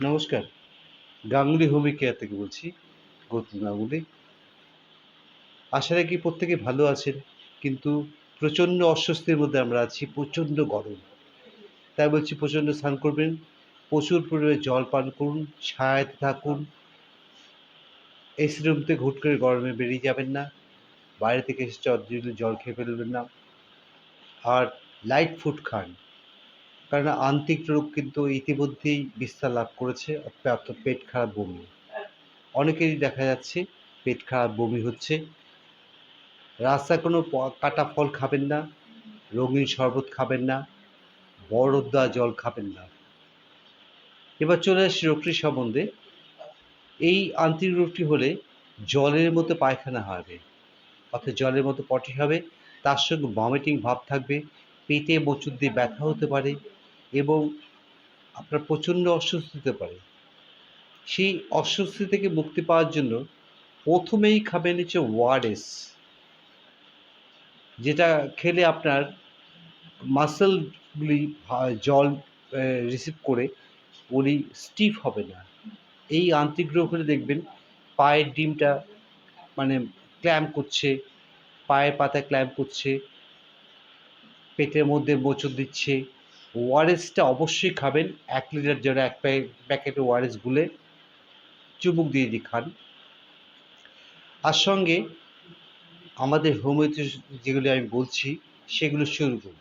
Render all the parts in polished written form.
নমস্কার, Ganguly homeo care থেকে বলছি, গৌতম গাঙ্গুলি। আশা রাখি প্রত্যেকে ভালো আছেন, কিন্তু প্রচণ্ড অস্বস্তির মধ্যে আমরা আছি, প্রচণ্ড গরম। তাই বলছি প্রচণ্ড স্নান করবেন, প্রচুর পরিমাণে জল পান করুন, ছায়াতে থাকুন, এসি রুম থেকে হুট করে গরমে বেরিয়ে যাবেন না, বাইরে থেকে এসে চটজলদি জল খেয়ে ফেলবেন না, আর লাইট ফুড খান। কারণ আন্ত্রিক রোগ কিন্তু ইতিমধ্যেই বিস্তার লাভ করেছে, অর্থাৎ পেট খারাপ, বমি। অনেকেরই দেখা যাচ্ছে পেট খারাপ, বমি হচ্ছে। রাস্তায় কোনো কাটা ফল খাবেন না, রঙিন শরবত খাবেন না, বরফ দেওয়া জল খাবেন না। এবার চলে আসছি রোগটি সম্বন্ধে। এই আন্ত্রিক রোগটি হলে জলের মতো পায়খানা হবে, অর্থাৎ জলের মতো পটি হবে, তার সঙ্গে ভমিটিং ভাব থাকবে, পেটে মোচড় দিয়ে ব্যথা হতে পারে এবং আপনার প্রচণ্ড অস্বস্তি হতে পারে। সেই অস্বস্তি থেকে মুক্তি পাওয়ার জন্য প্রথমেই খাবেন হচ্ছে ওআরএস, যেটা খেলে আপনার মাসলগুলি জল রিসিভ করে ওগুলি স্টিফ হবে না। এই আন্ত্রিক রোগ হলে দেখবেন পায়ের ডিমটা মানে ক্ল্যাম্প করছে, পায়ের পাতায় ক্ল্যাম্প করছে, পেটের মধ্যে মোচড় দিচ্ছে। ওআরএসটা অবশ্যই খাবেন, 1 লিটার জলে 1 প্যাকেট ওআরএস গুলে চুমুক দিয়ে খান। আর সঙ্গে আমাদের হোমিওপ্যাথি যেগুলি আমি বলছি সেগুলো শুরু করুন।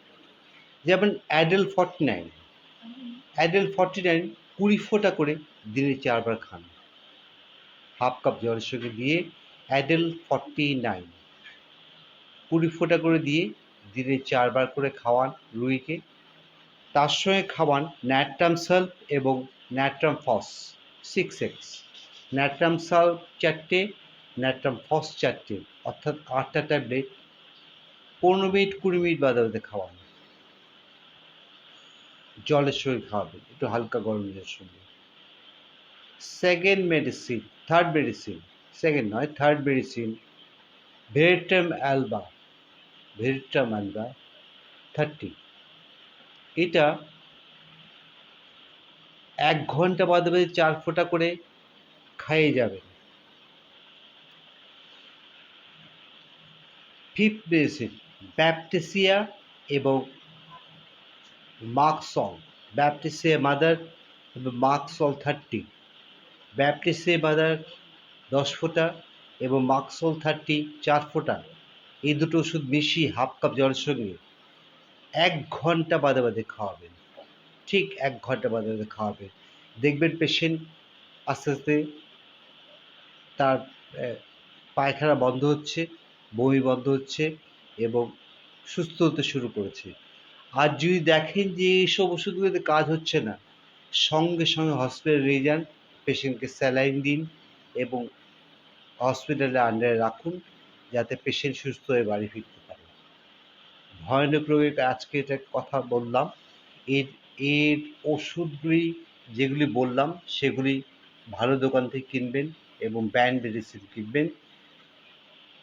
যেমন অ্যাডেল 49, 20 ফোঁটা করে দিনে 4 বার খান। হাফ কাপ জলের সঙ্গে দিয়ে অ্যাডেল 49 20 ফোঁটা করে দিয়ে দিনে 4 বার করে খাওয়ান রুগীকে। তার সঙ্গে খাওয়ান ন্যাট্রাম সাল্প এবং ন্যাট্রাম ফস 6x। ন্যাট্রাম সাল্প 4টে, ন্যাট্রাম ফস 4টে, অর্থাৎ 8টা ট্যাবলেট 15 মিনিট 20 মিনিট বাদে বাদে খাওয়ান। জলের সঙ্গে খাওয়াবেন, একটু হালকা গরম জলের সঙ্গে। থার্ড মেডিসিন, সেকেন্ড নয়, থার্ড মেডিসিন ভেরিট্রাম অ্যালবা 30। এটা 1 ঘন্টা বাদে বাদে 4 ফোঁটা করে খাইয়ে যাবেন। ফিফথ মেডিসিন ব্যাপটিসিয়া এবং মার্কসল, ব্যাপটিসিয়া মাদার এবং মার্কসল 30। ব্যাপটিসিয়া মাদার 10 ফোঁটা এবং মার্কসল 30 4 ফোঁটা। এই দুটো ওষুধ মিশিয়ে হাফ কাপ জলের সঙ্গে 1 ঘন্টা বাদে বাদে খাওয়াবেন। ঠিক 1 ঘন্টা বাদে বাদে খাওয়াবেন। দেখবেন পেশেন্ট আস্তে আস্তে তার পায়খানা বন্ধ হচ্ছে, বমি বন্ধ হচ্ছে এবং সুস্থ হতে শুরু করেছে। আর যদি দেখেন যে এইসব ওষুধগুলোতে কাজ হচ্ছে না, সঙ্গে সঙ্গে হসপিটালে নিয়ে যান, পেশেন্টকে স্যালাইন দিন এবং হসপিটালের আন্ডারে রাখুন, যাতে পেশেন্ট সুস্থ হয়ে বাড়ি ফিরতে পারে। ভয়ানক রোগের আজকে এটা কথা বললাম। এর এর ওষুধগুলি যেগুলি বললাম সেগুলি ভালো দোকান থেকে কিনবেন এবং ব্র্যান্ড মেডিসিন কিনবেন।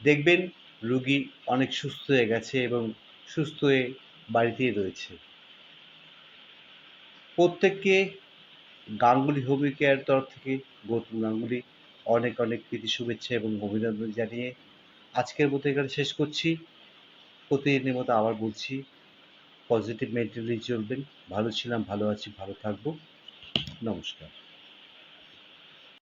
দেখবেন রুগী অনেক সুস্থ হয়ে গেছে এবং সুস্থ হয়ে বাড়িতেই রয়েছে। প্রত্যেককে গাঙ্গুলি হোমিও কেয়ার তরফ থেকে, গৌতম গাঙ্গুলি, অনেক অনেক প্রীতি শুভেচ্ছা এবং অভিনন্দন জানিয়ে আজকের মতো এখানে শেষ করছি। প্রতিদিনের মতো আবার বলছি, পজিটিভ মেন্টালি চলবেন। ভালো ছিলাম, ভালো আছি, ভালো থাকবো। নমস্কার।